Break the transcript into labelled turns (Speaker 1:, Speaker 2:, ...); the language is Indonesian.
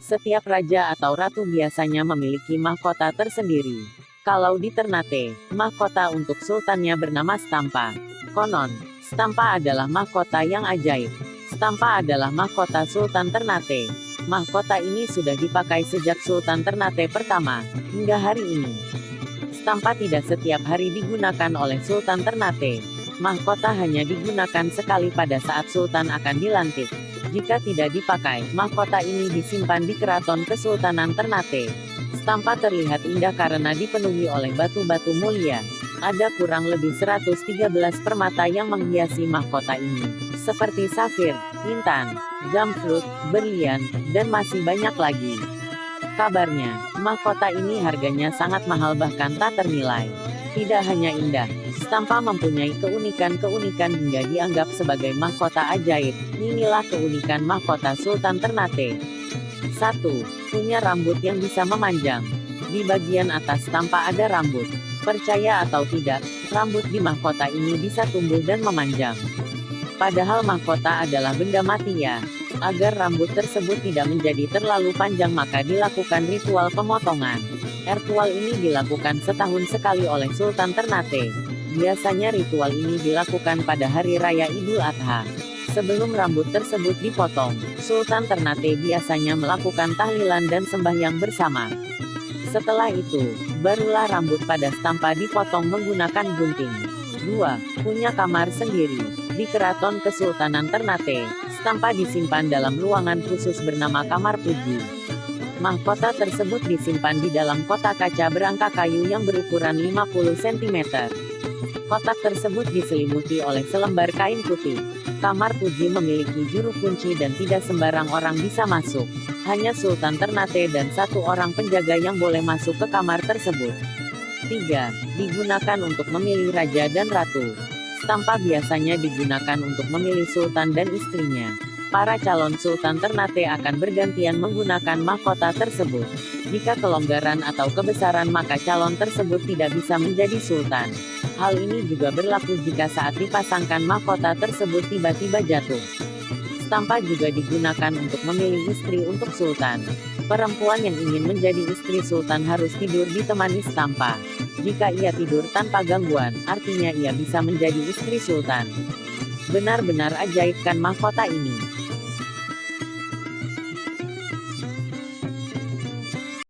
Speaker 1: Setiap raja atau ratu biasanya memiliki mahkota tersendiri. Kalau di Ternate, mahkota untuk sultannya bernama Stampa. Konon, Stampa adalah mahkota yang ajaib. Stampa adalah mahkota Sultan Ternate. Mahkota ini sudah dipakai sejak Sultan Ternate pertama, hingga hari ini. Stampa tidak setiap hari digunakan oleh Sultan Ternate. Mahkota hanya digunakan sekali pada saat Sultan akan dilantik. Jika tidak dipakai, mahkota ini disimpan di Keraton Kesultanan Ternate. Stampa terlihat indah karena dipenuhi oleh batu-batu mulia. Ada kurang lebih 113 permata yang menghiasi mahkota ini, seperti safir, intan, jamrud, berlian, dan masih banyak lagi. Kabarnya, mahkota ini harganya sangat mahal bahkan tak ternilai. Tidak hanya indah, Stampa mempunyai keunikan-keunikan hingga dianggap sebagai mahkota ajaib. Inilah keunikan mahkota Sultan Ternate. 1. Punya rambut yang bisa memanjang. Di bagian atas Stampa ada rambut. Percaya atau tidak, rambut di mahkota ini bisa tumbuh dan memanjang. Padahal mahkota adalah benda mati ya. Agar rambut tersebut tidak menjadi terlalu panjang maka dilakukan ritual pemotongan. Ritual ini dilakukan setahun sekali oleh Sultan Ternate. Biasanya ritual ini dilakukan pada hari raya Idul Adha. Sebelum rambut tersebut dipotong, Sultan Ternate biasanya melakukan tahlilan dan sembahyang bersama. Setelah itu, barulah rambut pada Stampa dipotong menggunakan gunting. 2. Punya kamar sendiri. Di Keraton Kesultanan Ternate, Stampa disimpan dalam ruangan khusus bernama Kamar Puji. Mahkota tersebut disimpan di dalam kotak kaca berangka kayu yang berukuran 50 cm. Kotak tersebut diselimuti oleh selembar kain putih. Kamar Puji memiliki juru kunci dan tidak sembarang orang bisa masuk. Hanya Sultan Ternate dan satu orang penjaga yang boleh masuk ke kamar tersebut. 3. Digunakan untuk memilih raja dan ratu. Stampa biasanya digunakan untuk memilih sultan dan istrinya. Para calon Sultan Ternate akan bergantian menggunakan mahkota tersebut. Jika kelonggaran atau kebesaran maka calon tersebut tidak bisa menjadi sultan. Hal ini juga berlaku jika saat dipasangkan mahkota tersebut tiba-tiba jatuh. Stampa juga digunakan untuk memilih istri untuk sultan. Perempuan yang ingin menjadi istri sultan harus tidur ditemani Stampa. Jika ia tidur tanpa gangguan, artinya ia bisa menjadi istri sultan. Benar-benar ajaib kan mahkota ini.